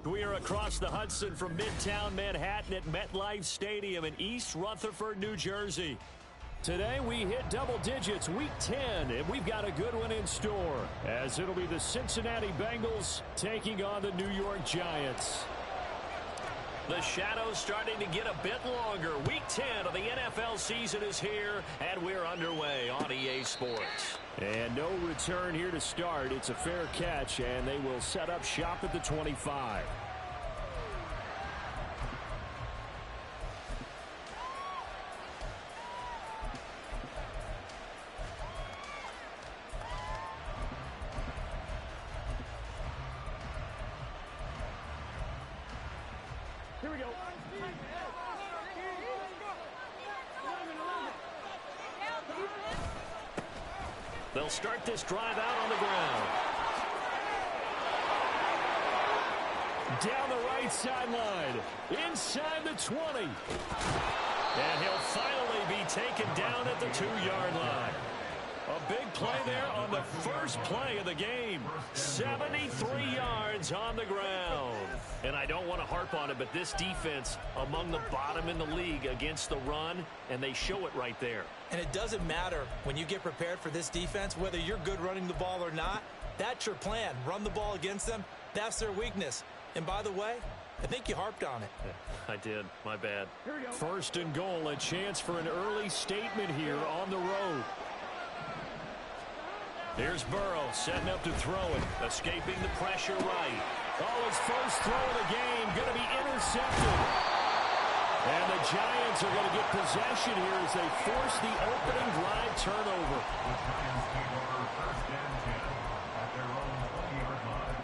We are across the Hudson from Midtown Manhattan at MetLife Stadium in East Rutherford, New Jersey. Today we hit double digits, Week 10, and we've got a good one in store, as it'll be the Cincinnati Bengals taking on the New York Giants. The shadows starting to get a bit longer. Week 10 of the NFL season is here, and we're underway on EA Sports. And no return here to start. It's a fair catch, and they will set up shop at the 25. Here we go. They'll start this drive out on the ground. Down the right sideline. Inside the 20. And he'll finally be taken down at the 2-yard line. A big play there on the first play of the game. 73 yards on the ground. And I don't want to harp on it, but this defense among the bottom in the league against the run, and they show it right there. And it doesn't matter when you get prepared for this defense, whether you're good running the ball or not. That's your plan. Run the ball against them. That's their weakness. And by the way, I think you harped on it. I did. My bad. First and goal, a chance for an early statement here on the road. Here's Burrow setting up to throw it, escaping the pressure right. Oh, his first throw of the game going to be intercepted. And the Giants are going to get possession here as they force the opening drive turnover. The Giants take over first and 10 at their own 20-yard line.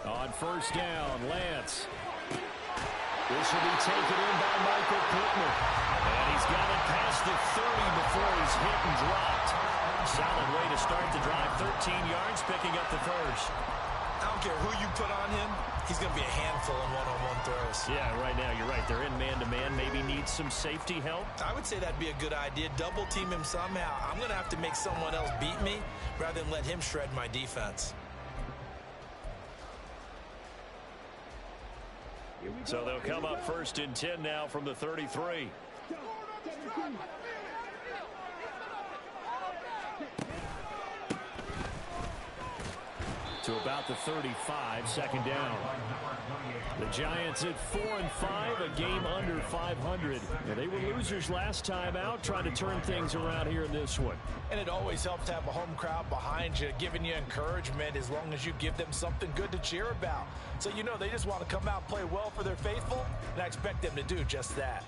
On first down, Lance. This will be taken in by Michael Pittman. And he's got it past the 30 before he's hit and dropped. Solid way to start the drive. 13 yards, picking up the first. I don't care who you put on him. He's going to be a handful in one-on-one throws. Yeah, right now you're right. They're in man-to-man. Maybe needs some safety help. I would say that'd be a good idea. Double team him somehow. I'm going to have to make someone else beat me rather than let him shred my defense. So they'll come up first and 10 now from the 33. To about the 35, second down. The Giants at 4-5, a game under 500. And they were losers last time out, trying to turn things around here in this one. And it always helps to have a home crowd behind you, giving you encouragement as long as you give them something good to cheer about. So you know they just want to come out and play well for their faithful, and I expect them to do just that.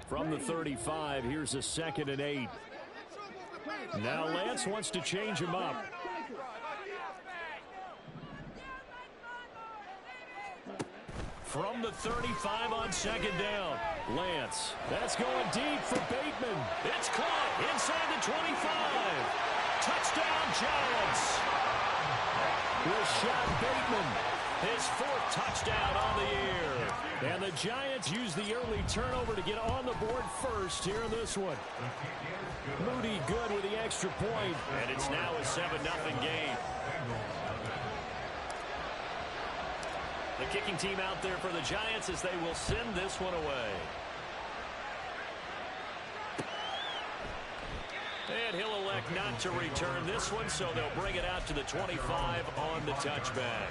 From the 35, here's a 2nd and 8. Now Lance wants to change him up. From the 35 on second down, Lance. That's going deep for Bateman. It's caught inside the 25. Touchdown, Giants. Rashad Bateman, his 4th touchdown on the year. And the Giants use the early turnover to get on the board first here in this one. Moody good with the extra point, and it's now a 7-0 game. The kicking team out there for the Giants as they will send this one away. And he'll elect not to return this one, so they'll bring it out to the 25 on the touchback.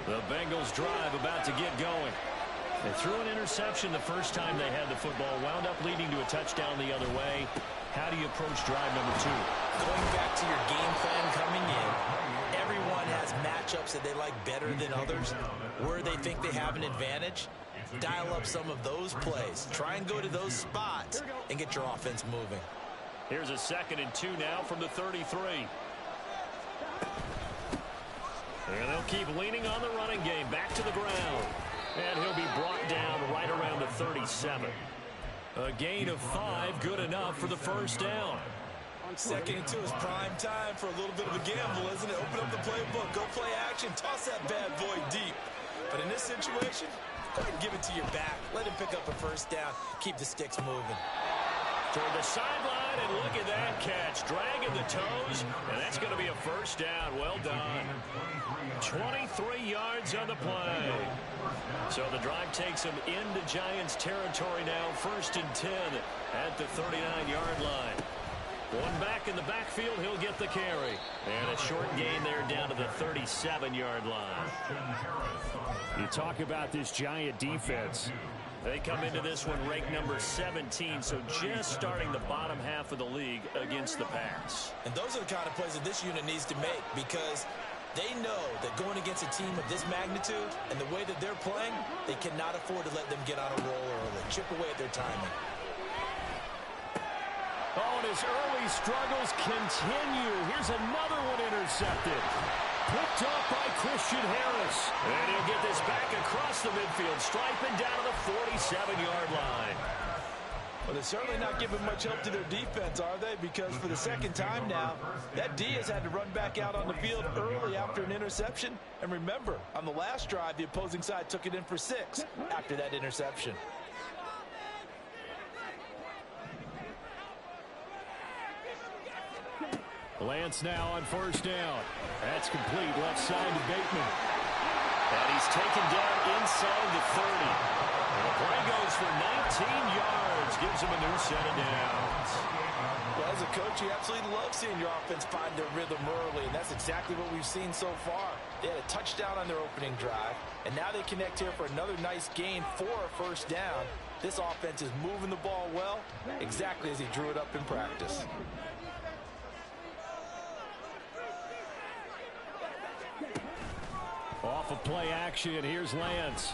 The Bengals drive about to get going. They threw an interception the first time they had the football, wound up leading to a touchdown the other way. How do you approach drive number 2? Going back to your game plan coming in, everyone has matchups that they like better than others, where they think they have an advantage. Dial up some of those plays. Try and go to those spots and get your offense moving. Here's a 2nd and 2 now from the 33. And they'll keep leaning on the running game. Back to the ground. And he'll be brought down right around the 37. A gain of 5, good enough for the first down. 2nd and 2 is prime time for a little bit of a gamble, isn't it? Open up the playbook, go play action, toss that bad boy deep. But in this situation, go ahead and give it to your back. Let him pick up a first down. Keep the sticks moving. Toward the sideline, and look at that catch. Dragging the toes, and that's going to be a first down. Well done. 23 yards on the play. So the drive takes them into Giants territory now. 1st and 10 at the 39-yard line. One back in the backfield, he'll get the carry. And a short gain there down to the 37-yard line. You talk about this Giant defense. They come into this one ranked number 17, so just starting the bottom half of the league against the pass. And those are the kind of plays that this unit needs to make, because they know that going against a team of this magnitude and the way that they're playing, they cannot afford to let them get on a roll early. Chip away at their timing. Oh, and his early struggles continue. Here's another one intercepted. Picked up by Christian Harris. And he'll get this back across the midfield, striping down to the 47-yard line. Well, they're certainly not giving much help to their defense, are they? Because for the 2nd time now, that D has had to run back out on the field early after an interception. And remember, on the last drive, the opposing side took it in for 6 after that interception. Lance now on 1st down. That's complete, left side to Bateman. And he's taken down inside the 30. And the play goes for 19 yards. Gives him a new set of downs. Well, as a coach, you absolutely love seeing your offense find their rhythm early, and that's exactly what we've seen so far. They had a touchdown on their opening drive, and now they connect here for another nice gain for a first down. This offense is moving the ball well, exactly as he drew it up in practice. Off of play action, here's Lance.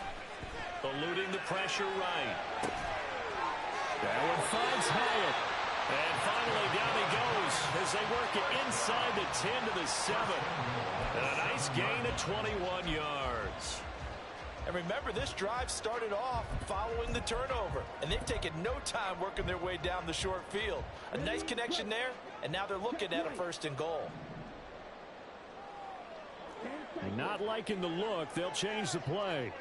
Eluding the pressure right. That one finds Hyatt. And finally down he goes as they work it inside the 10 to the 7. And a nice gain of 21 yards. And remember, this drive started off following the turnover. And they've taken no time working their way down the short field. A nice connection there, and now they're looking at a 1st and goal. Not liking the look, they'll change the play.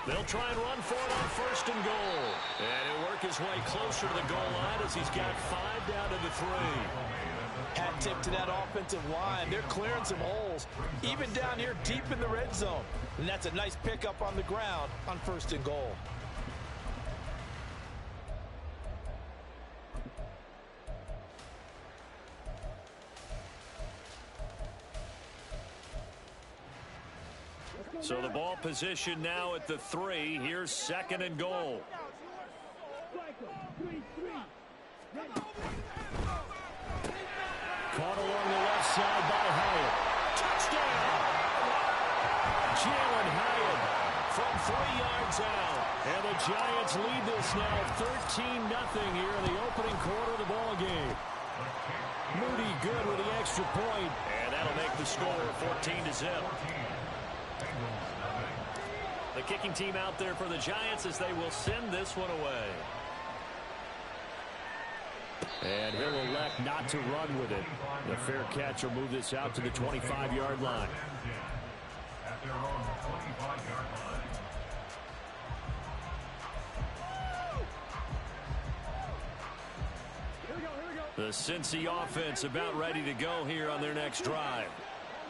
They'll try and run for it on 1st and goal. And he'll work his way closer to the goal line as he's got 5 down to the 3. Hat tip to that offensive line. They're clearing some holes, even down here deep in the red zone. And that's a nice pickup on the ground on 1st and goal. So the ball position now at the 3. Here's 2nd and goal. Caught along the left side by Hyatt. Touchdown! Jalen Hyatt from 3 yards out. And the Giants lead this now 13-0 here in the opening quarter of the ball game. Moody good with the extra point. And that'll make the score 14-0. The kicking team out there for the Giants as they will send this one away. And he'll elect not to run with it. The fair catch will move this out to the 25-yard line. At their own 25-yard line. The Cincy offense about ready to go here on their next drive.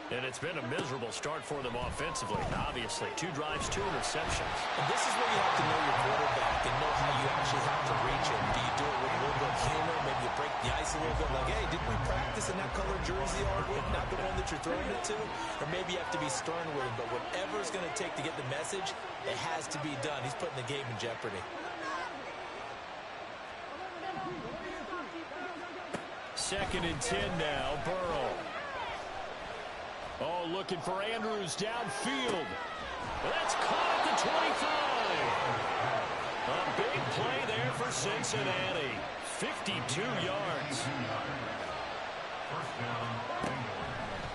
And it's been a miserable start for them offensively. Obviously, 2 drives, 2 interceptions. And this is where you have to know your quarterback and know how you actually have to reach him. Do you do it with a little bit of humor? Maybe you break the ice a little bit like, hey, didn't we practice in that color jersey all week? Not the one that you're throwing it to? Or maybe you have to be stern with him. But whatever it's going to take to get the message, it has to be done. He's putting the game in jeopardy. 2nd and 10 now, Burrow. looking for Andrews downfield. That's caught at the 25. A big play there for Cincinnati. 52 yards.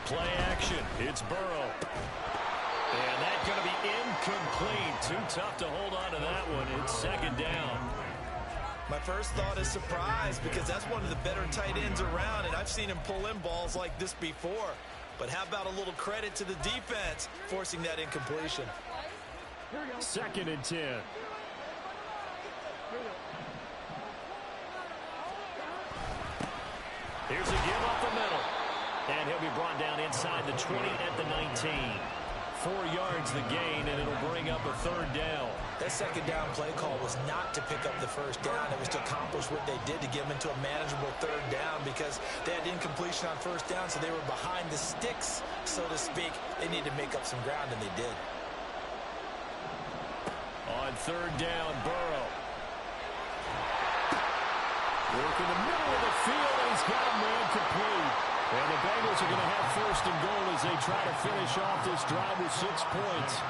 Play action. It's Burrow. And that's going to be incomplete. Too tough to hold on to that one. It's second down. My first thought is surprise, because that's one of the better tight ends around, and I've seen him pull in balls like this before. But how about a little credit to the defense forcing that incompletion? Second and 10. Here's a give up the middle. And he'll be brought down inside the 20 at the 19. 4 yards the gain, and it'll bring up a third down. That second down play call was not to pick up the first down. It was to accomplish what they did, to get them into a manageable third down, because they had incompletion on first down, so they were behind the sticks, so to speak. They needed to make up some ground, and they did. On third down, Burrow. Working the middle of the field, and he's got a man complete. And the Bengals are going to have first and goal as they try to finish off this drive with 6 points.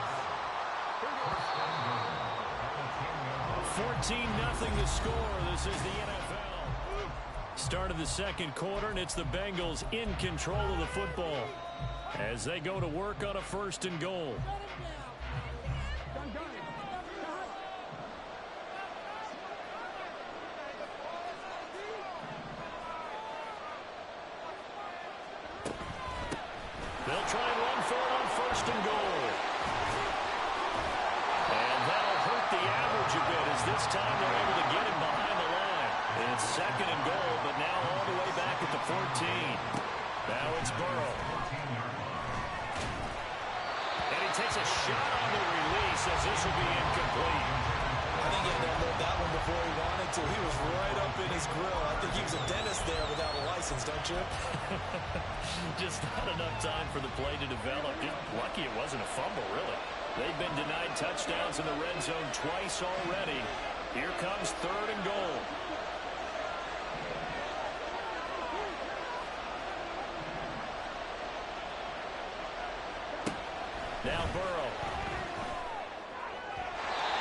14-0 the score. This is the NFL. Start of the second quarter, and it's the Bengals in control of the football as they go to work on a first and goal. They'll try and run for it on first and goal. And that'll hurt the average a bit, as this time they're able to get him behind the line. It's second and goal, but now all the way back at the 14. Now it's Burrow. And he takes a shot on the release, as this will be incomplete. I think he had to unload that one before he wanted to. He was right up in his grill. I think he was a dentist there without a license, don't you? Just not enough time for the play to develop. Lucky it wasn't a fumble, really. They've been denied touchdowns in the red zone twice already. Here comes third and goal. Now Burrow.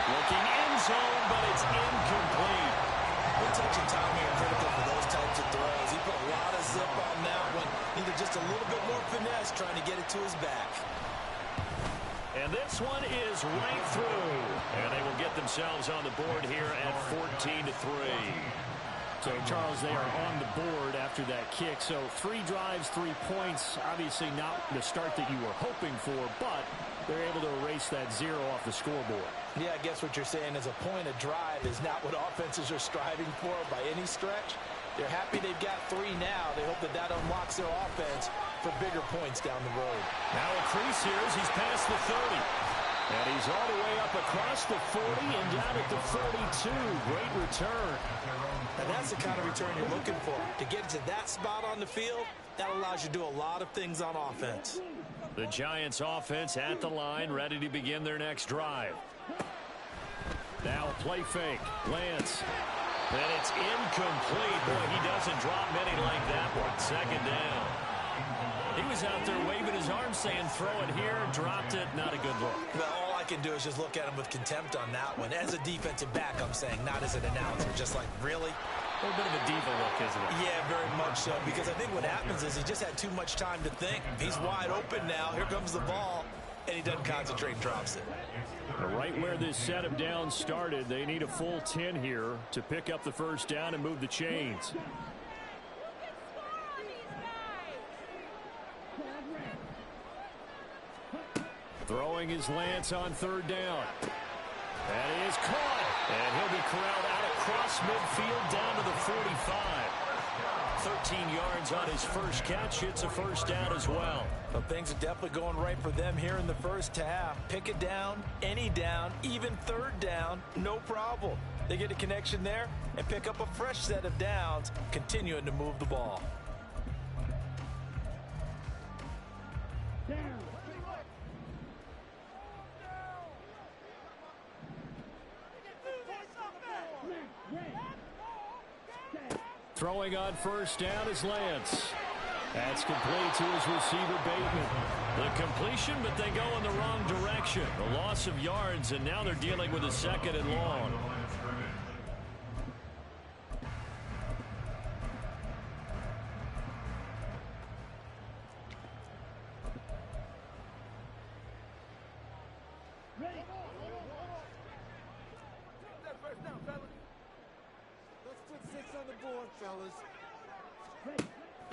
Looking end zone, but it's incomplete. Good touch and timing are critical for those types of throws. He put a lot of zip on that one. Needed just a little bit more finesse trying to get it to his back. And this one is right through. And they will get themselves on the board here at 14-3. So, Charles, they are on the board after that kick. So 3 drives, 3 points. Obviously not the start that you were hoping for, but they're able to erase that 0 off the scoreboard. Yeah, I guess what you're saying is a point of drive is not what offenses are striving for by any stretch. They're happy they've got 3 now. They hope that that unlocks their offense for bigger points down the road. Now a crease here as he's past the 30. And he's all the way up across the 40 and down at the 42. Great return. And that's the kind of return you're looking for. To get to that spot on the field, that allows you to do a lot of things on offense. The Giants offense at the line, ready to begin their next drive. Now a play fake. Lance. And it's incomplete. Boy, he doesn't drop many like that one. Second down. He was out there waving his arms saying, throw it here, dropped it. Not a good look. Well, all I can do is just look at him with contempt on that one. As a defensive back, I'm saying, not as an announcer. Just like, really? A little bit of a diva look, isn't it? Yeah, very much so. Because I think what happens is he just had too much time to think. He's wide open now. Here comes the ball. And he doesn't concentrate and drops it. Right where this setup down started, they need a full 10 here to pick up the first down and move the chains. Throwing his Lance on third down. That is caught. And he'll be corralled out across midfield down to the 45. 13 yards on his first catch. It's a first down as well. Well, things are definitely going right for them here in the first half. Pick it down, any down, even third down, no problem. They get a connection there and pick up a fresh set of downs, continuing to move the ball. Throwing on first down is Lance. That's complete to his receiver, Bateman. The completion, but they go in the wrong direction. A loss of yards, and now they're dealing with a second and long.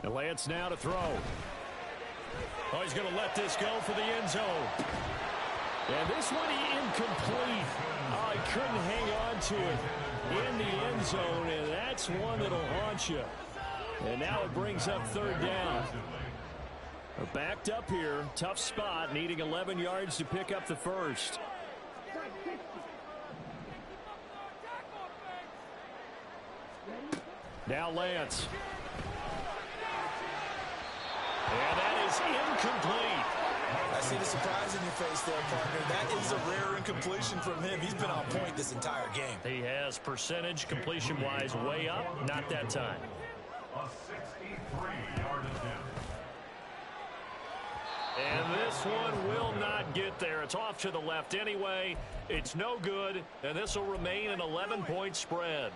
And Lance now to throw. Oh, he's going to let this go for the end zone. And this one incomplete. Oh, he couldn't hang on to it in the end zone, and that's one that'll haunt you. And now it brings up third down. They're backed up here. Tough spot, needing 11 yards to pick up the first. Now Lance. And that is incomplete. I see the surprise in your face there, partner. That is a rare incompletion from him. He's been on point this entire game. He has percentage completion-wise way up. Not that time. A 63-yard attempt. And this one will not get there. It's off to the left anyway. It's no good, and this will remain an 11-point spread.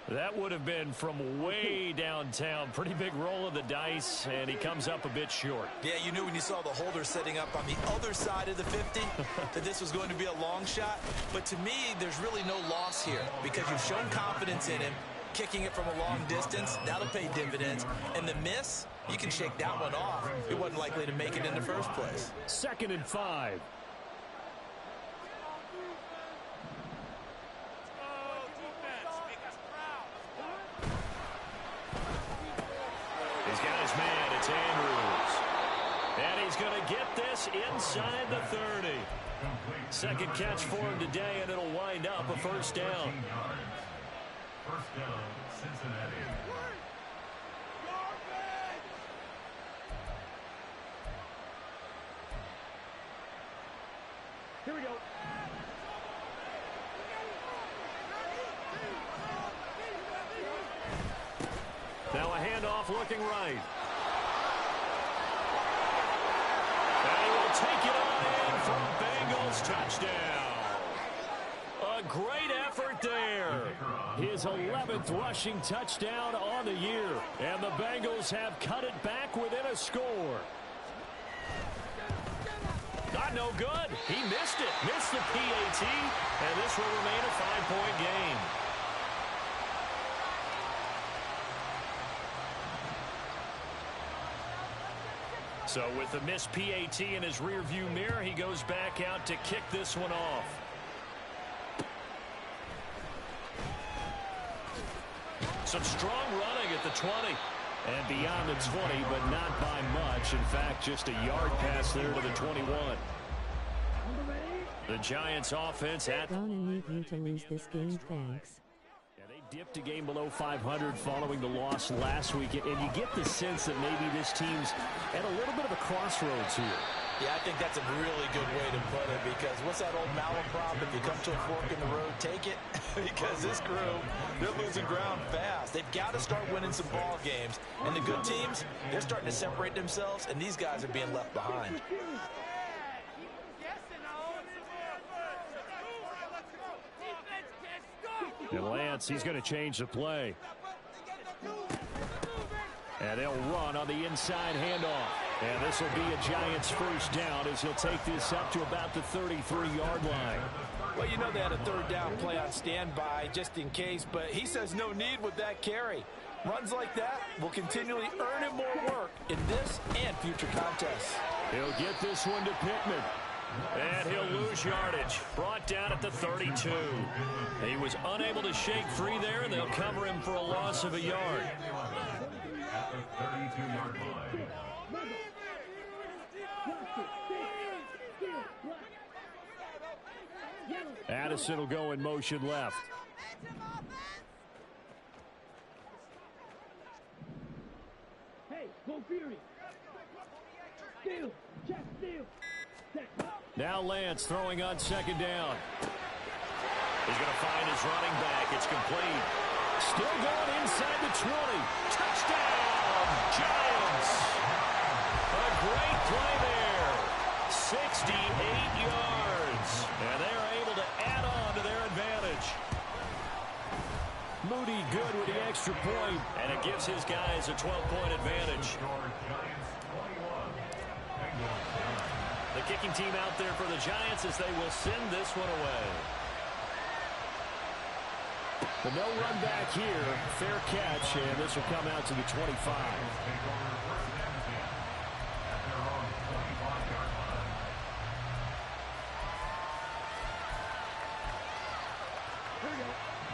That would have been from way downtown. Pretty big roll of the dice, and he comes up a bit short. Yeah, you knew when you saw the holder setting up on the other side of the 50 that this was going to be a long shot. But to me, there's really no loss here because you've shown confidence in him. Kicking it from a long distance, that'll pay dividends. And the miss, you can shake that one off. It wasn't likely to make it in the first place. 2nd and 5. He's got his man. It's Andrews. And he's going to get this inside the 30. Second catch for him today, and it'll wind up a first down. First down, Cincinnati. Here we go. Now a handoff looking right. And he will take it on in for a Bengals touchdown. A great effort there. His 11th rushing touchdown on the year. And the Bengals have cut it back within a score. Not no good. He missed it. Missed the PAT. And this will remain a 5-point game. So with the missed PAT in his rearview mirror, he goes back out to kick this one off. Some strong running at the 20. And beyond the 20, but not by much. In fact, just a yard pass there to the 21. The Giants offense at... Don't need you to lose this game, thanks. Yeah, they dipped a game below 500 following the loss last week. And you get the sense that maybe this team's at a little bit of a crossroads here. Yeah, I think that's a really good way to put it because what's that old malaprop? If you come to a fork in the road, take it. Because this crew, they're losing ground fast. They've got to start winning some ball games. And the good teams, they're starting to separate themselves, and these guys are being left behind. And Lance, he's going to change the play. And they'll run on the inside handoff. And this will be a Giants first down as he'll take this up to about the 33-yard line. Well, you know they had a third down play on standby just in case, but he says no need with that carry. Runs like that will continually earn him more work in this and future contests. He'll get this one to Pittman. And he'll lose yardage. Brought down at the 32. He was unable to shake free there, and they'll cover him for a loss of a yard. At the 32-yard line. Addison will go in motion left. Hey, go Fury. Steal. Check, steal. Now Lance throwing on second down. He's going to find his running back. It's complete. Still going inside the 20. Touchdown, Giants. A great play there. 68 yards. And they're able to add on to their advantage. Moody good with the extra point, and it gives his guys a 12-point advantage. The kicking team out there for the Giants as they will send this one away. The no run back here, fair catch, and this will come out to the 25.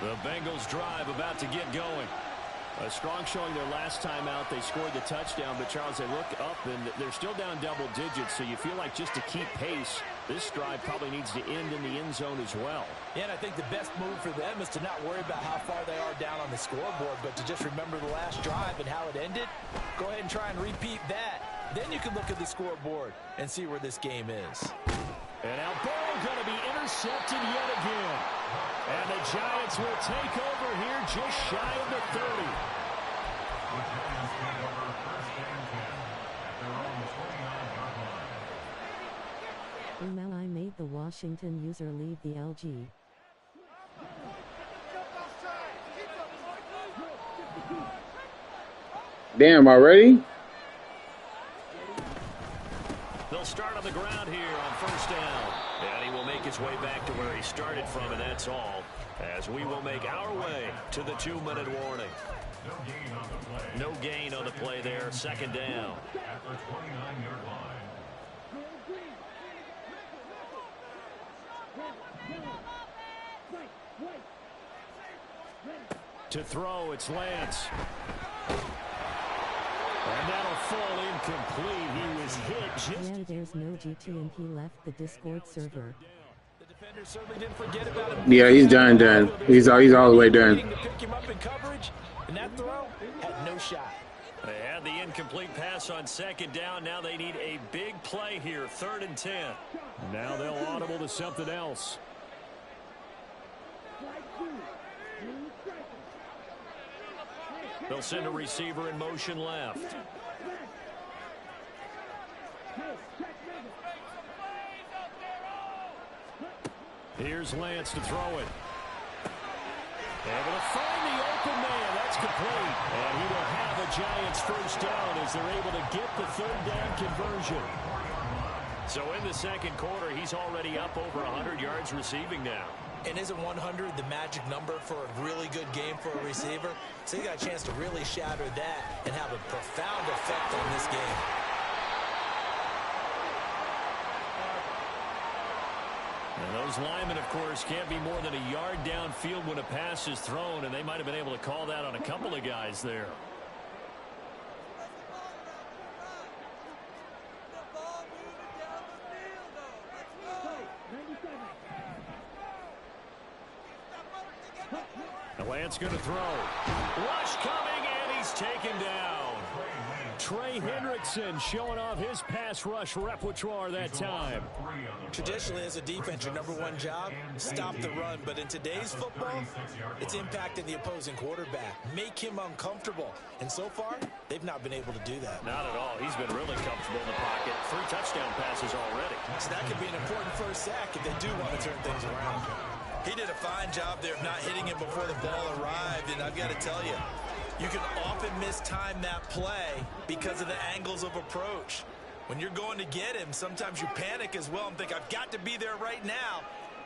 The Bengals drive about to get going. A strong showing their last time out. They scored the touchdown, but Charles, they look up and they're still down double digits, so you feel like just to keep pace, this drive probably needs to end in the end zone as well. Yeah, and I think the best move for them is to not worry about how far they are down on the scoreboard, but to just remember the last drive and how it ended. Go ahead and try and repeat that. Then you can look at the scoreboard and see where this game is. And now ball going to be intercepted yet again. And the Giants will take over here just shy of the 30. The Giants take over first and 10 at their own 29-yard line. Now I made the Washington user leave the LG. Damn, already? They'll start on the ground here on first down. And he will make his way back to where he started from, and that's all. As we will make our way to the 2-minute warning. No gain on the play there. Second down. At the 29-yard line. To throw, it's Lance. And that'll fall incomplete. He was hit just... Yeah, there's no GT and he left the Discord server. The defender certainly didn't forget about him. Yeah, he's done. He's all the way done. To pick him up in coverage, and that throw had no shot. They had the incomplete pass on second down. Now they need a big play here, 3rd and 10. Now they'll audible to something else. They'll send a receiver in motion left. Here's Lance to throw it. Able to find the open man. That's complete. And he will have a Giants first down as they're able to get the 3rd down conversion. So in the second quarter, he's already up over 100 yards receiving now. And isn't 100 the magic number for a really good game for a receiver? So he got a chance to really shatter that and have a profound effect on this game. And those linemen, of course, can't be more than a yard downfield when a pass is thrown, and they might have been able to call that on a couple of guys there. Lance going to throw. Rush coming, and he's taken down. Trey Hendrickson showing off his pass rush repertoire that time. Traditionally, as a defense, your #1 job, stop the run. But in today's football, it's impacting the opposing quarterback. Make him uncomfortable. And so far, they've not been able to do that. Not at all. He's been really comfortable in the pocket. 3 touchdown passes already. So that could be an important first sack if they do want to turn things around. He did a fine job there of not hitting him before the ball arrived. And I've got to tell you, you can often mistime that play because of the angles of approach. When you're going to get him, sometimes you panic as well and think, I've got to be there right now.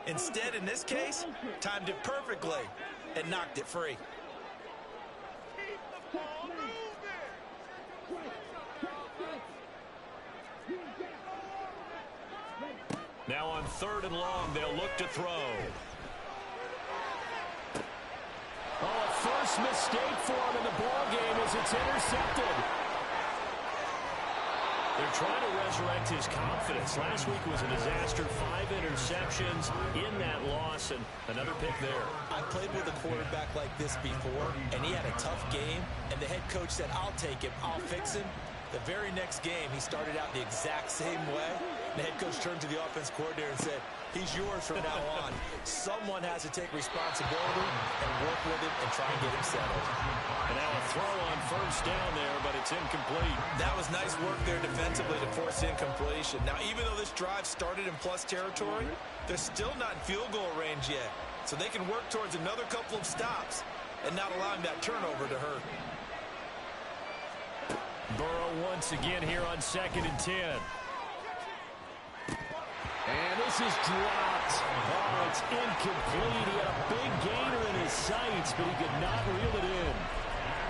Instead, in this case, timed it perfectly and knocked it free. Now on 3rd and long, they'll look to throw. Oh, a first mistake for him in the ball game as it's intercepted. They're trying to resurrect his confidence. Last week was a disaster. 5 interceptions in that loss, and another pick there. I played with a quarterback like this before, and he had a tough game, and the head coach said, I'll take him, I'll fix him. The very next game, he started out the exact same way. The head coach turned to the offense coordinator and said, He's yours from now on. Someone has to take responsibility and work with him and try and get him settled. And now a throw on first down there, but it's incomplete. That was nice work there defensively to force incompletion. Now, even though this drive started in plus territory, they're still not in field goal range yet. So they can work towards another couple of stops and not allowing that turnover to hurt. Burrow once again here on 2nd and 10. And this is dropped. Oh, it's incomplete. He had a big gainer in his sights, but he could not reel it in.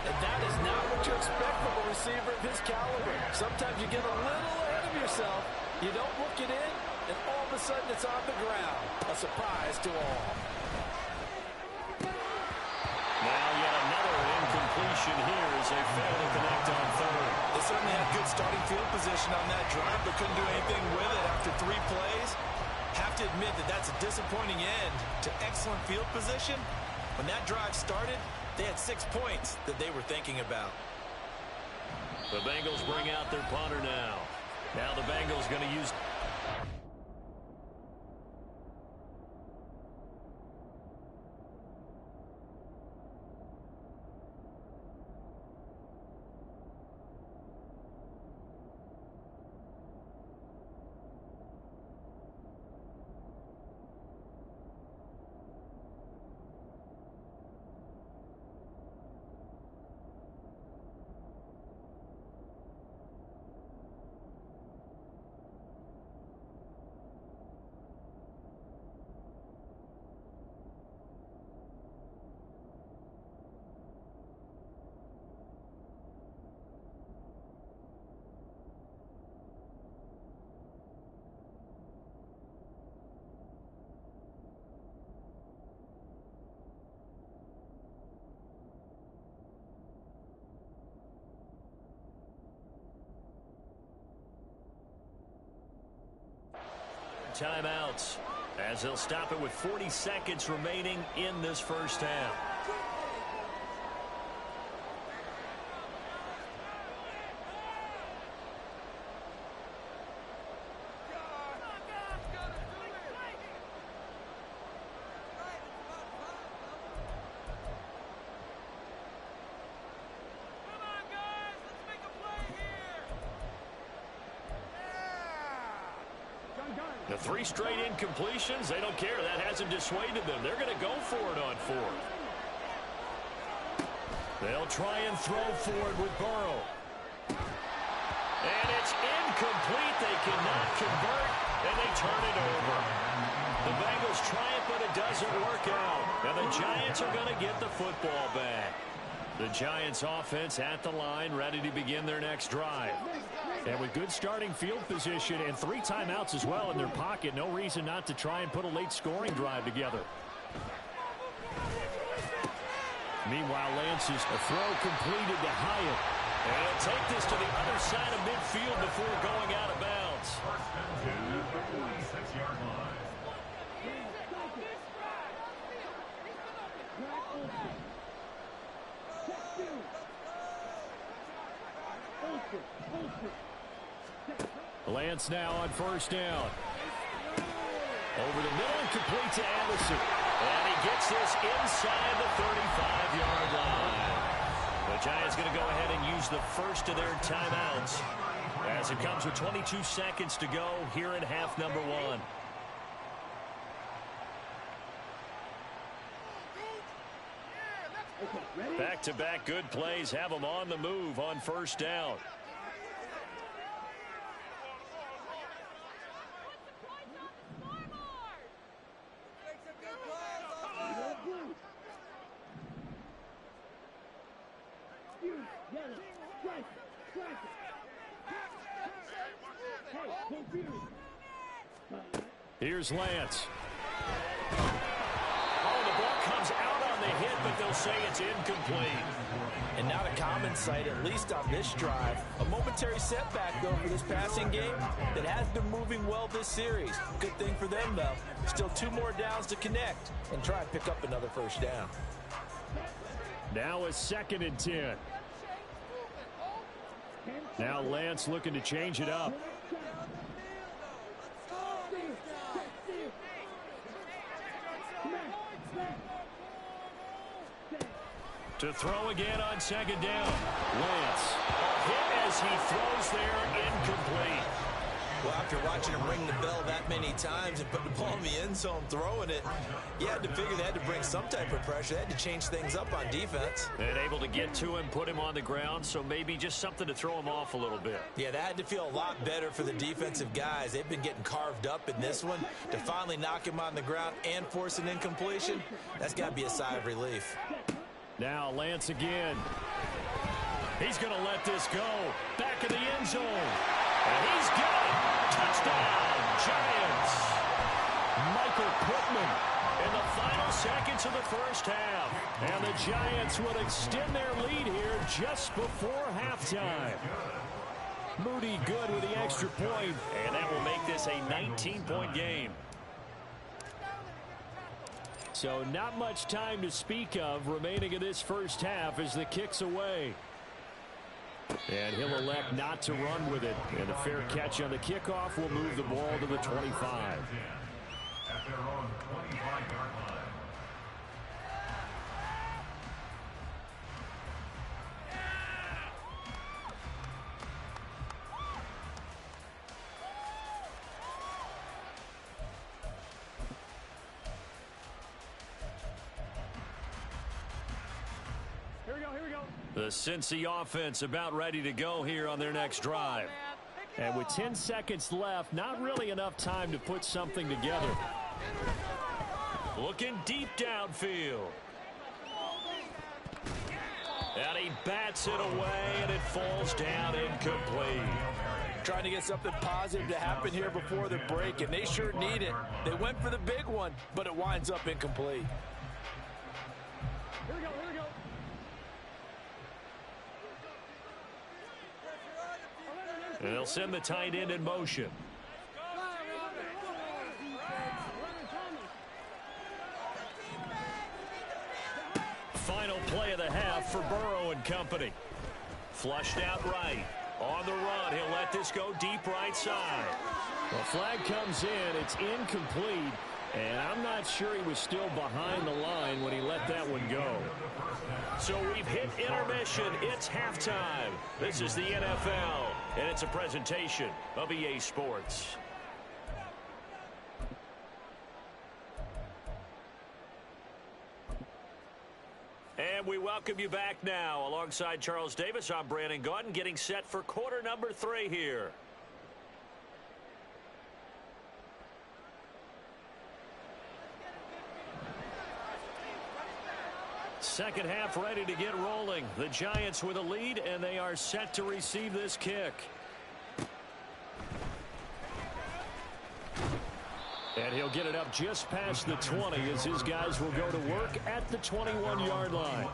And that is not what you expect from a receiver of his caliber. Sometimes you get a little ahead of yourself. You don't look it in, and all of a sudden it's on the ground. A surprise to all. Now yet another incompletion here as they fail to connect on third. They certainly had good starting field position on that drive, but couldn't do anything with it after 3 plays. Have to admit that that's a disappointing end to excellent field position. When that drive started, they had 6 points that they were thinking about. The Bengals bring out their punter now. Now the Bengals going to use... timeouts as they'll stop it with 40 seconds remaining in this first half. The 3 straight incompletions, they don't care. That hasn't dissuaded them. They're going to go for it on 4th. They'll try and throw forward with Burrow. And it's incomplete. They cannot convert, and they turn it over. The Bengals try it, but it doesn't work out. And the Giants are going to get the football back. The Giants offense at the line, ready to begin their next drive. And with good starting field position and 3 timeouts as well in their pocket, no reason not to try and put a late scoring drive together. Meanwhile, Lance's a throw completed to Hyatt. And he'll take this to the other side of midfield before going out of bounds. First and 10 at the 46-yard line. Lance now on first down. Over the middle, complete to Anderson. And he gets this inside the 35-yard line. The Giants going to go ahead and use the first of their timeouts as it comes with 22 seconds to go here in half number 1. Back-to-back good plays have them on the move on first down. Here's Lance. Oh, the ball comes out on the hit, but they'll say it's incomplete. And not a common sight, at least on this drive. A momentary setback, though, for this passing game that has been moving well this series. Good thing for them, though. Still 2 more downs to connect and try and pick up another first down. Now a 2nd and 10. Now Lance looking to change it up. To throw again on second down. Lance. A hit as he throws there, incomplete. Well, after watching him ring the bell that many times and putting the ball in the end zone, throwing it, you had to figure they had to bring some type of pressure. They had to change things up on defense. And able to get to him, put him on the ground, so maybe just something to throw him off a little bit. Yeah, that had to feel a lot better for the defensive guys. They've been getting carved up in this one. To finally knock him on the ground and force an incompletion, that's got to be a sigh of relief. Now Lance again. He's going to let this go. Back in the end zone. And he's got it. Touchdown, Giants. Michael Pittman in the final seconds of the first half. And the Giants will extend their lead here just before halftime. Moody good with the extra point, and that will make this a 19-point game. So not much time to speak of remaining in this first half as the kick's away. And he'll elect not to run with it. And a fair catch on the kickoff will move the ball to the 25. At their own 25-yard line. The Cincy offense about ready to go here on their next drive. And with 10 seconds left, not really enough time to put something together. Looking deep downfield. And he bats it away, and it falls down incomplete. Trying to get something positive to happen here before the break, and they sure need it. They went for the big one, but it winds up incomplete. Here we go. And they'll send the tight end in motion. Final play of the half for Burrow and company. Flushed out right. On the run, he'll let this go deep right side. The flag comes in. It's incomplete. And I'm not sure he was still behind the line when he let that one go. So we've hit intermission. It's halftime. This is the NFL, and it's a presentation of EA Sports. And we welcome you back now. Alongside Charles Davis, I'm Brandon Gaudin, getting set for quarter number 3 here. Second half ready to get rolling. The Giants with a lead, and they are set to receive this kick. And he'll get it up just past the 20 as his guys will go to work at the 21-yard line.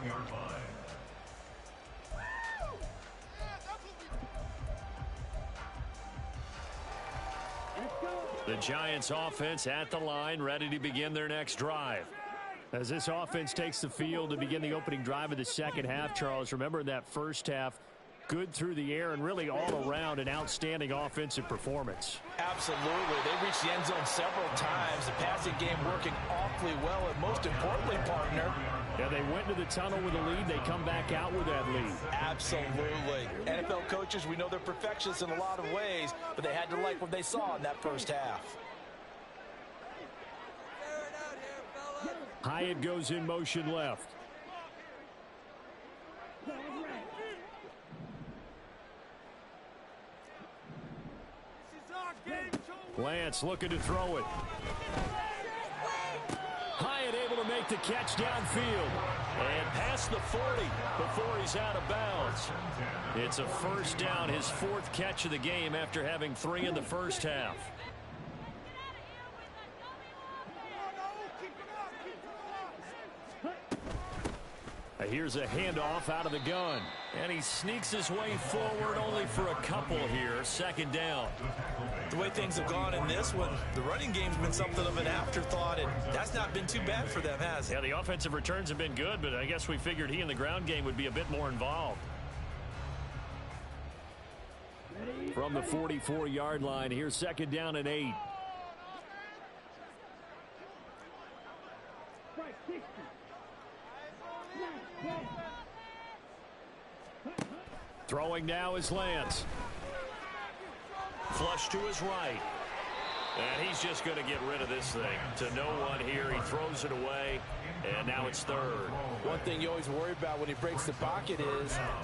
The Giants offense at the line, ready to begin their next drive. As this offense takes the field to begin the opening drive of the second half, Charles, remember that first half, good through the air and really all around an outstanding offensive performance. Absolutely. They reached the end zone several times. The passing game working awfully well, and most importantly, partner, yeah, they went to the tunnel with a lead. They come back out with that lead. Absolutely. NFL coaches, we know they're perfectionists in a lot of ways, but they had to like what they saw in that first half. Hyatt goes in motion left. Lance looking to throw it. Hyatt able to make the catch downfield. And past the 40 before he's out of bounds. It's a first down, his 4th catch of the game after having 3 in the first half. Here's a handoff out of the gun. And he sneaks his way forward only for a couple here. Second down. The way things have gone in this one, the running game's been something of an afterthought, and that's not been too bad for them, has it? Yeah, the offensive returns have been good, but I guess we figured he in the ground game would be a bit more involved. From the 44-yard line, here's second down and 8. 60. Nice play. Throwing now is Lance. Flush to his right. And he's just going to get rid of this thing. To no one here. He throws it away. And now it's third. One thing you always worry about when he breaks the pocket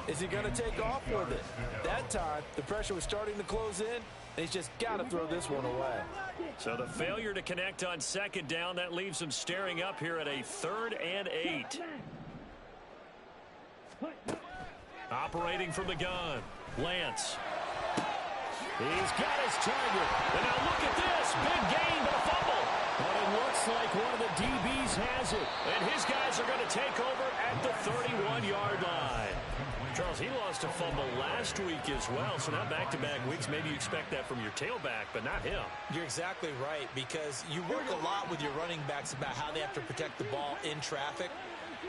is he going to take off with it? That time, the pressure was starting to close in. And he's just got to throw this one away. So the failure to connect on second down, that leaves him staring up here at a 3rd and 8. Operating from the gun. Lance. He's got his target. And now look at this. Big gain, but a fumble. But it looks like one of the DBs has it. And his guys are going to take over at the 31-yard line. Charles, he lost a fumble last week as well. So now back-to-back weeks, maybe you expect that from your tailback, but not him. You're exactly right, because you work a lot with your running backs about how they have to protect the ball in traffic.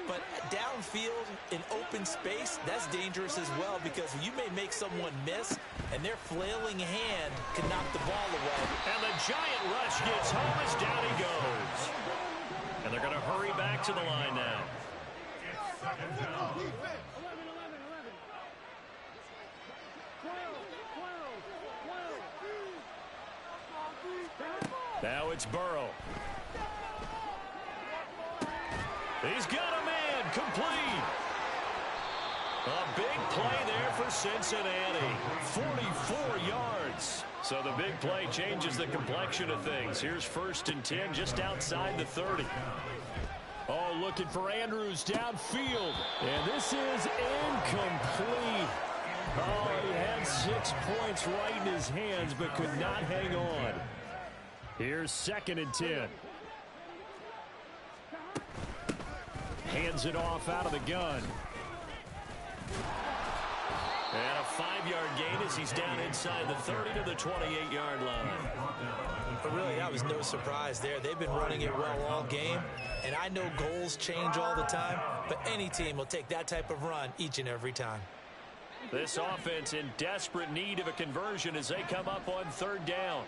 But downfield, in open space, that's dangerous as well, because you may make someone miss, and their flailing hand can knock the ball away. And the giant rush gets home as down he goes. And they're going to hurry back to the line now. Now it's Burrow. He's got a man, complete. A big play there for Cincinnati. 44 yards. So the big play changes the complexion of things. Here's 1st and 10 just outside the 30. Oh, looking for Andrews downfield. And this is incomplete. Oh, he had 6 points right in his hands but could not hang on. Here's 2nd and 10. Hands it off out of the gun. And a 5-yard gain as he's down inside the 30 to the 28-yard line. But really, that was no surprise there. They've been running it well all game. And I know goals change all the time, but any team will take that type of run each and every time. This offense in desperate need of a conversion as they come up on 3rd down.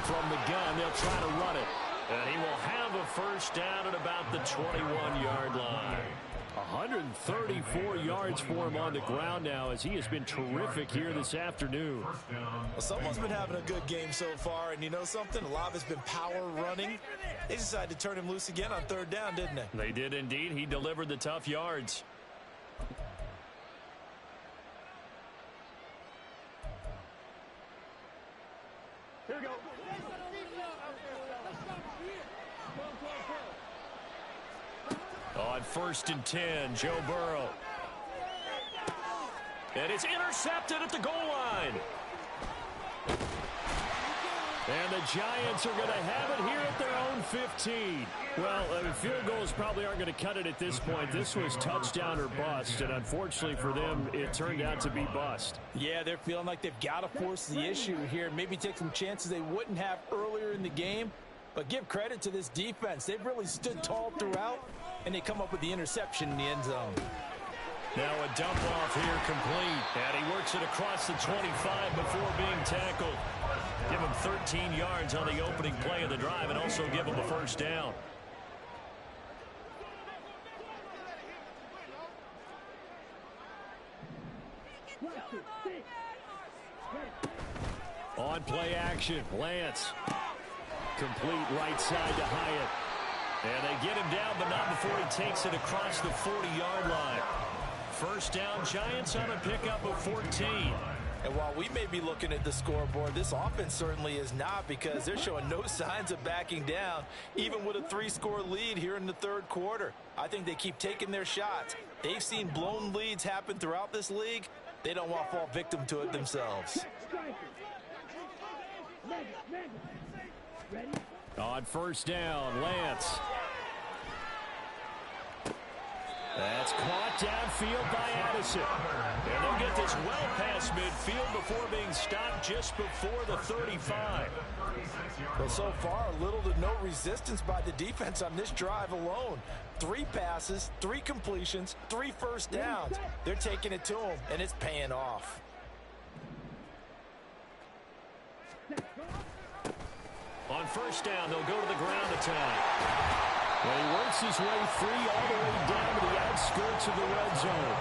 From the gun, they'll try to run it. And he will have a 1st down at about the 21-yard line. 134 yards for him on the ground now as he has been terrific here this afternoon. Well, someone's been having a good game so far, and you know something? A lot of it's been power running. They decided to turn him loose again on 3rd down, didn't they? They did indeed. He delivered the tough yards. Here we go. On 1st and 10, Joe Burrow. And it's intercepted at the goal line. And the Giants are going to have it here at their own 15. Well, field goals probably aren't going to cut it at this point. This was touchdown or bust, and unfortunately for them, it turned out to be bust. Yeah, they're feeling like they've got to force the issue here. Maybe take some chances they wouldn't have earlier in the game. But give credit to this defense. They've really stood tall throughout, and they come up with the interception in the end zone. Now a dump off here complete. And he works it across the 25 before being tackled. Give him 13 yards on the opening play of the drive and also give him a 1st down. On play action, Lance. Complete right side to Hyatt. And they get him down, but not before he takes it across the 40-yard line. 1st down, Giants on a pickup of 14. And while we may be looking at the scoreboard, this offense certainly is not, because they're showing no signs of backing down, even with a 3-score lead here in the 3rd quarter. I think they keep taking their shots. They've seen blown leads happen throughout this league. They don't want to fall victim to it themselves. On 1st down, Lance. That's caught downfield by Addison. And they'll get this well past midfield before being stopped just before the 35. Well, so far, little to no resistance by the defense on this drive alone. 3 passes, 3 completions, 3 first downs. They're taking it to them, and it's paying off. On first down, they'll go to the ground attack. Well, he works his way free all the way down to the outskirts of the red zone.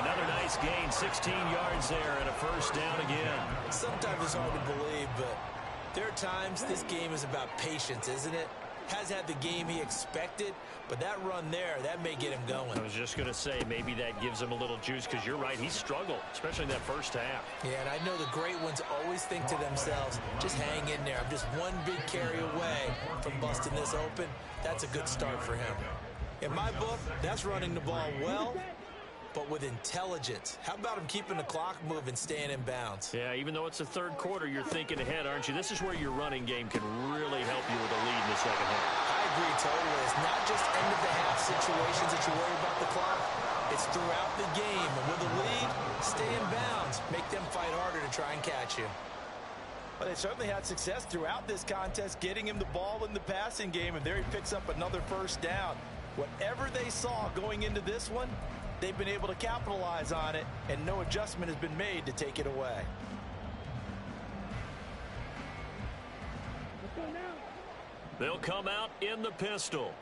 Another nice gain, 16 yards there, and a first down again. Sometimes it's hard to believe, but there are times this game is about patience, isn't it? Has had the game he expected, but that run there, that may get him going. I was just going to say, maybe that gives him a little juice, because you're right, he struggled, especially in that first half. Yeah, and I know the great ones always think to themselves, just hang in there. I'm just one big carry away from busting this open. That's a good start for him. In my book, that's running the ball well, but with intelligence. How about him keeping the clock moving, staying in bounds? Yeah, even though it's the third quarter, you're thinking ahead, aren't you? This is where your running game can really help you with a lead in the second half. I agree totally. It's not just end-of-the-half situations that you worry about the clock. It's throughout the game. And with a lead, stay in bounds. Make them fight harder to try and catch you. Well, they certainly had success throughout this contest, getting him the ball in the passing game, and there he picks up another first down. Whatever they saw going into this one, they've been able to capitalize on it, and no adjustment has been made to take it away. They'll come out in the pistol.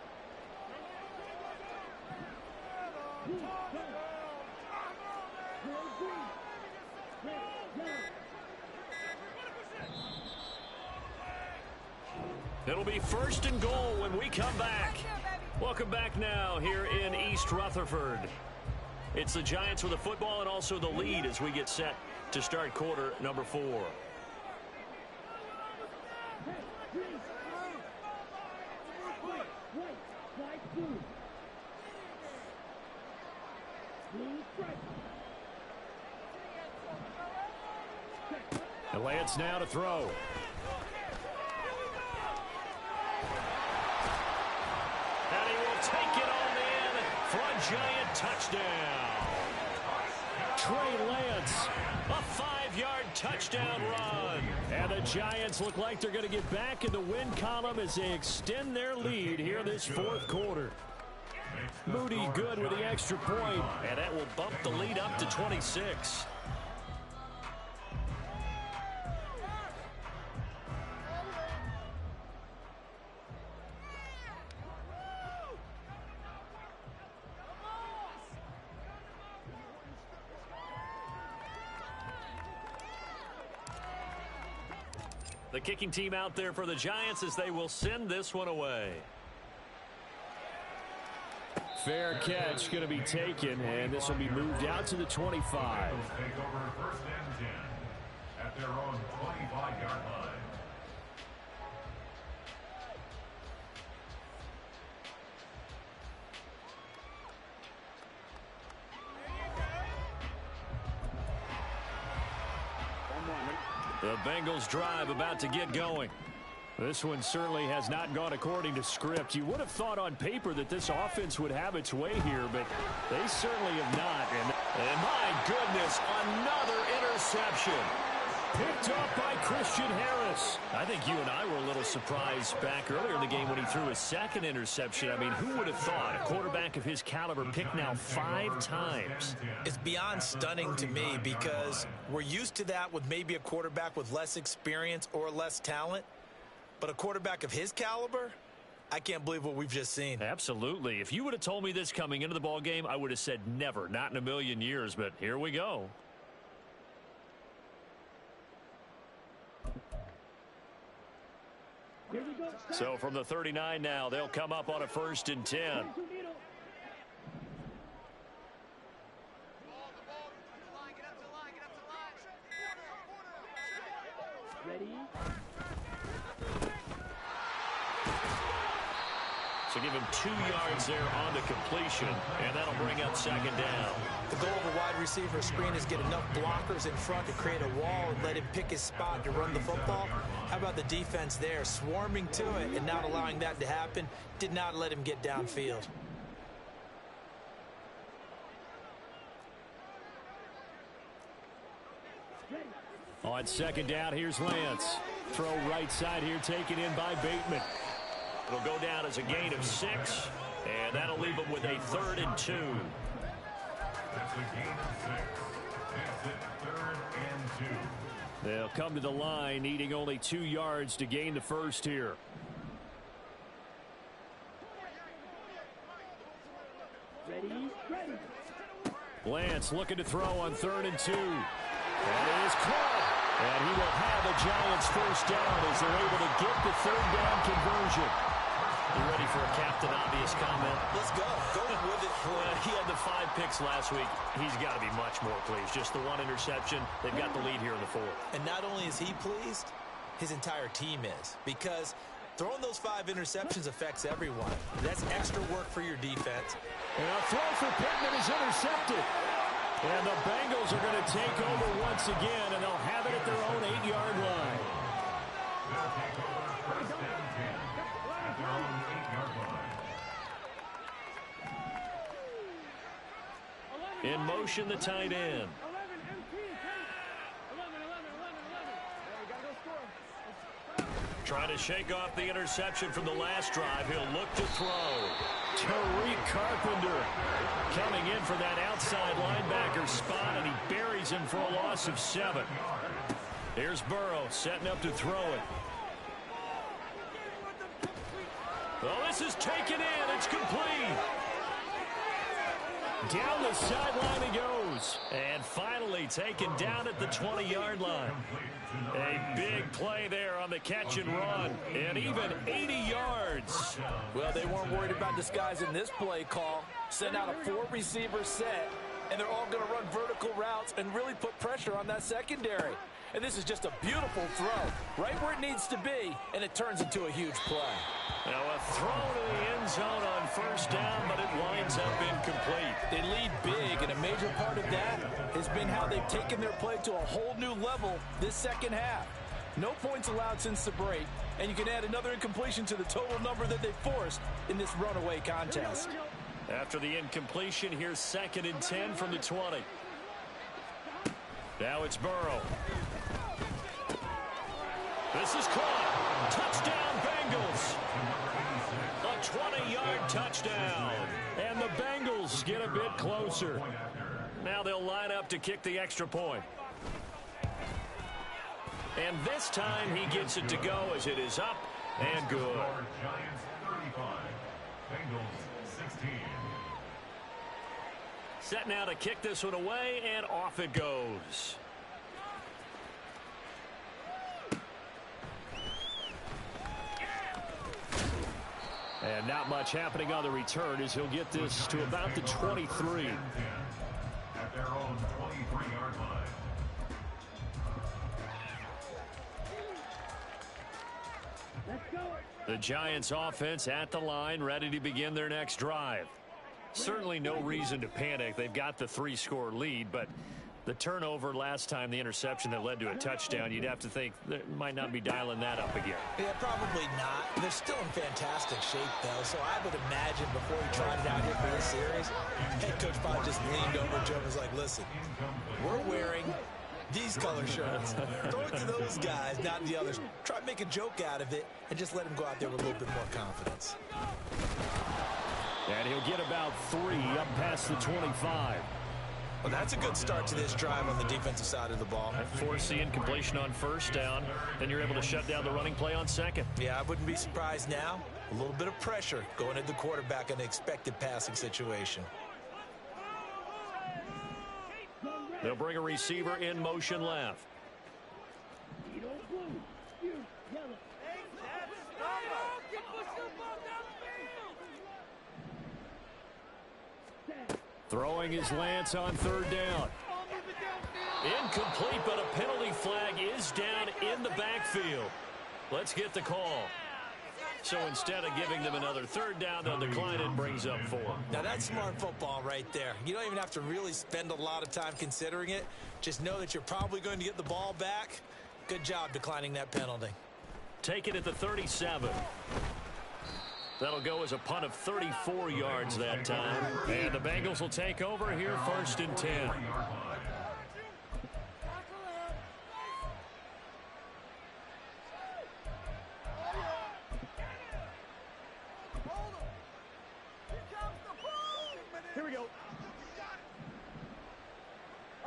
It'll be first and goal when we come back. Welcome back now here in East Rutherford. It's the Giants with the football and also the lead as we get set to start quarter number 4. And Lance now to throw. And he will take it on in for a Giant touchdown. Trey Lance, a 5-yard touchdown run. And the Giants look like they're going to get back in the win column as they extend their lead here this fourth quarter. Moody good with the extra point, and that will bump the lead up to 26. The kicking team out there for the Giants as they will send this one away. Fair catch going to be taken, and this will be moved out to the 25. Take over first and 10 at their own 25-yard line. The Bengals drive about to get going. This one certainly has not gone according to script. You would have thought on paper that this offense would have its way here, but they certainly have not. And my goodness, another interception. Picked up by Christian Harris. I think you and I were a little surprised back earlier in the game when he threw his second interception. I mean, who would have thought a quarterback of his caliber picked now 5 times? It's beyond stunning to me because we're used to that with maybe a quarterback with less experience or less talent. But a quarterback of his caliber, I can't believe what we've just seen. Absolutely. If you would have told me this coming into the ball game, I would have said never, not in a million years. But here we go. So from the 39 now, they'll come up on a 1st and 10. So give him 2 yards there on the completion, and that'll bring up 2nd down. The goal of a wide receiver screen is get enough blockers in front to create a wall and let him pick his spot to run the football. How about the defense there, swarming to it and not allowing that to happen? Did not let him get downfield. On second down, here's Lance. Throw right side here, taken in by Bateman. It'll go down as a gain of 6, and that'll leave them with a 3rd and 2. That's a gain of 6. Makes it 3rd and 2. They'll come to the line, needing only 2 yards to gain the first here. Lance looking to throw on 3rd and 2. And it is caught. And he will have the Giants first down as they're able to get the 3rd down conversion. You ready for a Captain Obvious comment? Let's go. Go with it. Well, he had the 5 picks last week. He's got to be much more pleased. Just the 1 interception. They've got the lead here in the 4th. And not only is he pleased, his entire team is. Because throwing those 5 interceptions affects everyone. That's extra work for your defense. And a throw for Pittman is intercepted. And the Bengals are going to take over once again, and they'll have it at their own 8-yard line. They'll take over 1st and 10 at their own 8-yard line. In motion, the tight end. Trying to shake off the interception from the last drive. He'll look to throw. Tariq Carpenter coming in for that outside linebacker spot, and he buries him for a loss of 7. Here's Burrow setting up to throw it. Oh, this is taken in. It's complete. Down the sideline he goes. And finally taken down at the 20-yard line. A big play there on the catch and run. And even 80 yards. Well, they weren't worried about disguising this play call. Send out a 4-receiver set, and they're all going to run vertical routes and really put pressure on that secondary. And this is just a beautiful throw, right where it needs to be, and it turns into a huge play. Now a throw to the end zone on 1st down, but it winds up incomplete. They lead big, and a major part of that has been how they've taken their play to a whole new level this second half. No points allowed since the break, and you can add another incompletion to the total number that they forced in this runaway contest. After the incompletion, here's 2nd and 10 from the 20. Now it's Burrow. This is caught. Touchdown, Bengals. A 20-yard touchdown. And the Bengals get a bit closer. Now they'll line up to kick the extra point. And this time he gets it to go as it is up and good. Giants 35, Bengals 16. Set now to kick this one away, and off it goes. And not much happening on the return as he'll get this to about the 23. At their own 23-yard line. The Giants offense at the line, ready to begin their next drive. Certainly no reason to panic. They've got the 3-score lead, but the turnover last time, the interception that led to a touchdown, you'd have to think they might not be dialing that up again. Yeah, probably not. They're still in fantastic shape, though, so I would imagine before he tried it out here for this series, head coach probably just leaned over Joe and was like, listen, we're wearing these color shirts. Throw it to those guys, not the others. Try to make a joke out of it and just let him go out there with a little bit more confidence. And he'll get about 3 up past the 25. Well, that's a good start to this drive on the defensive side of the ball. Force the incompletion on 1st down, then you're able to shut down the running play on 2nd. Yeah, I wouldn't be surprised now. A little bit of pressure going at the quarterback in an expected passing situation. They'll bring a receiver in motion left. Throwing his Lance on 3rd down. Incomplete, but a penalty flag is down in the backfield. Let's get the call. So instead of giving them another 3rd down, they'll decline it, brings up 4. Now that's smart football right there. You don't even have to really spend a lot of time considering it. Just know that you're probably going to get the ball back. Good job declining that penalty. Take it at the 37. That'll go as a punt of 34 yards that time. And the Bengals will take over here 1st and 10. Here we go.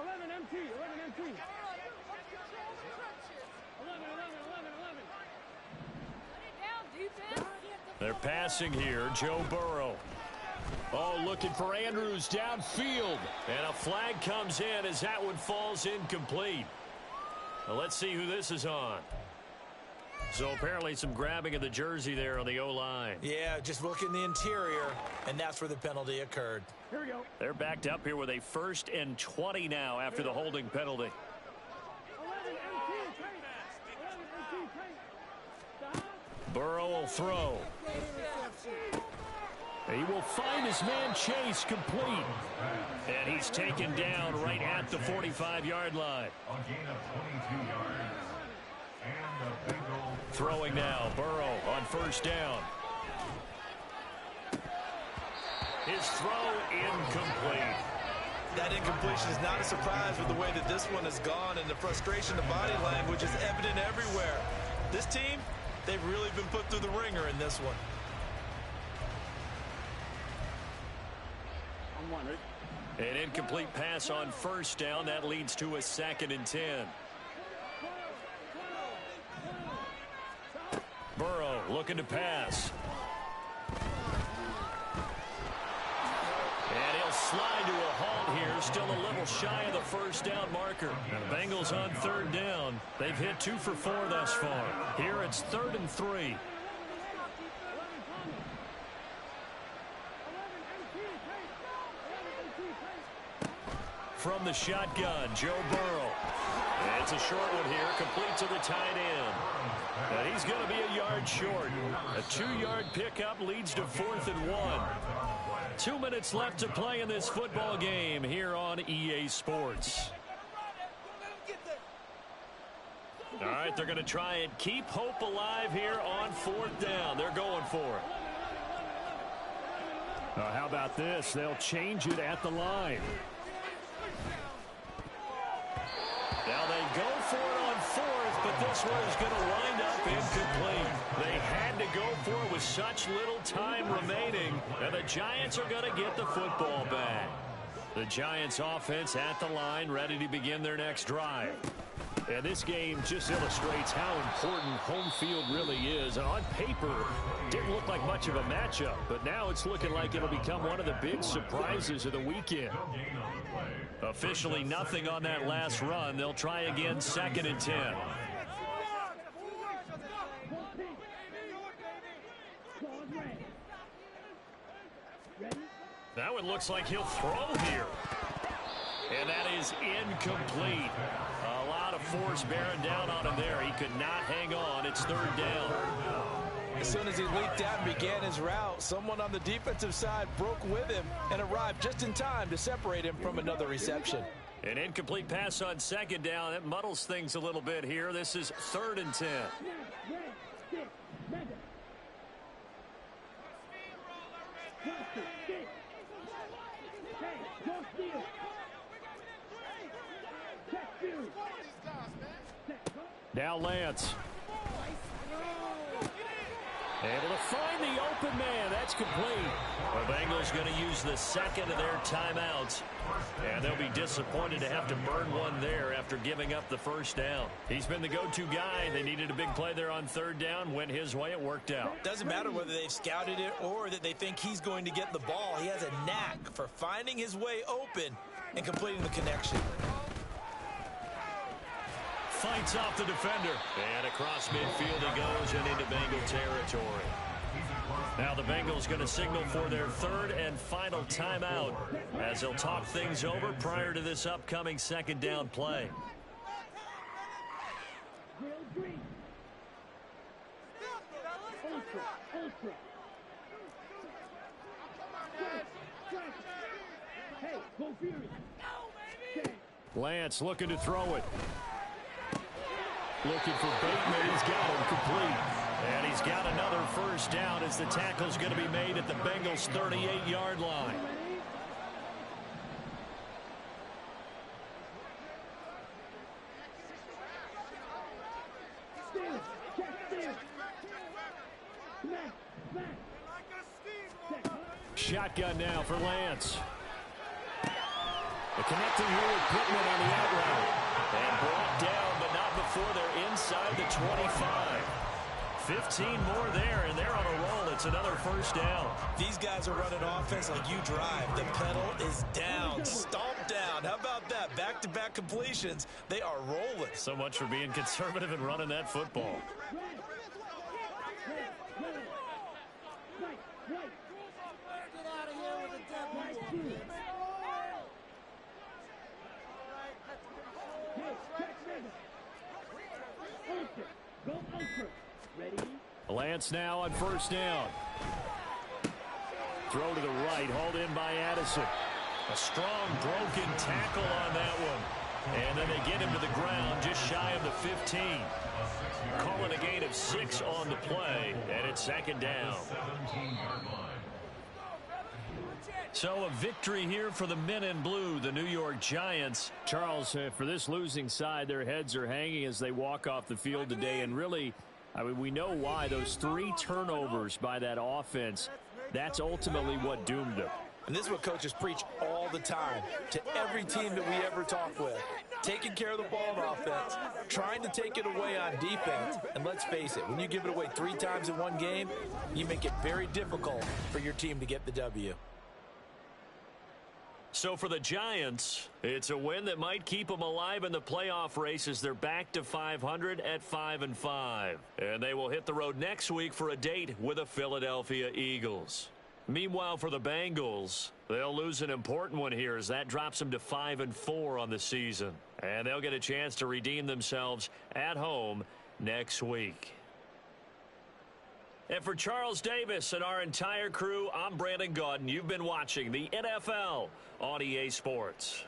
11 MT, 11 MT. 11. They're passing here. Joe Burrow. Oh, looking for Andrews downfield. And a flag comes in as that one falls incomplete. Well, let's see who this is on. So apparently some grabbing of the jersey there on the O-line. Yeah, just look in the interior, and that's where the penalty occurred. Here we go. They're backed up here with a 1st and 20 now after the holding penalty. 11 MT, tight. 11 MT, tight. Burrow will throw. He will find his man Chase complete. And he's taken down right at the 45-yard line. A gain of 22 yards. And the Bengals. Throwing now, Burrow on 1st down. His throw incomplete. That incompletion is not a surprise with the way that this one has gone, and the frustration, the body language is evident everywhere. This team, they've really been put through the ringer in this one. An incomplete pass on 1st down. That leads to a 2nd and 10. Burrow looking to pass. And he'll slide to a halt here. Still a little shy of the 1st down marker. And the Bengals on 3rd down. They've hit 2 for 4 thus far. Here it's 3rd and 3. From the shotgun, Joe Burrow. And it's a short one here, complete to the tight end. And he's going to be a yard short. A 2-yard pickup leads to 4th and 1. 2 minutes left to play in this football game here on EA Sports. All right, they're going to try and keep hope alive here on 4th down. They're going for it. How about this? They'll change it at the line. Now they go for it on 4th, but this one is going to wind up incomplete. They had to go for it with such little time remaining, and the Giants are going to get the football back. The Giants offense at the line, ready to begin their next drive. And this game just illustrates how important home field really is. And on paper, didn't look like much of a matchup, but now it's looking like it'll become one of the big surprises of the weekend. Officially nothing on that last run. They'll try again, 2nd and 10. That one looks like he'll throw here. And that is incomplete. A lot of force bearing down on him there. He could not hang on. It's 3rd down. As soon as he leaped out and began his route, someone on the defensive side broke with him and arrived just in time to separate him from another reception. An incomplete pass on 2nd down. That muddles things a little bit here. This is 3rd and 10. Now Lance. Able to find the open man. That's complete. The Bengals going to use the 2nd of their timeouts. And they'll be disappointed to have to burn one there after giving up the 1st down. He's been the go-to guy. They needed a big play there on 3rd down. Went his way. It worked out. Doesn't matter whether they've scouted it or that they think he's going to get the ball. He has a knack for finding his way open and completing the connection. Fights off the defender. And across midfield he goes and into Bengal territory. Now the Bengals going to signal for their 3rd and final timeout as they'll talk things over prior to this upcoming 2nd down play. Lance looking to throw it. Looking for Bateman. He's got him complete. And he's got another 1st down as the tackle's going to be made at the Bengals' 38-yard line. Shotgun now for Lance. The connecting here with Pittman on the out route. And brought down, but not before they're inside the 25. 15 more there, and they're on a roll. It's another first down. These guys are running offense like you drive. The pedal is down, stomped down. How about that? Back-to-back completions. They are rolling. So much for being conservative and running that football. Lance now on first down. Throw to the right, hauled in by Addison. A strong broken tackle on that one. And then they get him to the ground just shy of the 15. Calling a gain of 6 on the play, and it's second down. So a victory here for the men in blue, the New York Giants. Charles, for this losing side, their heads are hanging as they walk off the field today. And really, I mean, we know why. Those 3 turnovers by that offense, that's ultimately what doomed them. And this is what coaches preach all the time to every team that we ever talk with. Taking care of the ball on offense, trying to take it away on defense. And let's face it, when you give it away 3 times in one game, you make it very difficult for your team to get the W. So for the Giants, it's a win that might keep them alive in the playoff race as they're back to 500 at 5-5. And they will hit the road next week for a date with the Philadelphia Eagles. Meanwhile, for the Bengals, they'll lose an important one here as that drops them to 5-4 on the season. And they'll get a chance to redeem themselves at home next week. And for Charles Davis and our entire crew, I'm Brandon Gaudin. You've been watching the NFL on EA Sports.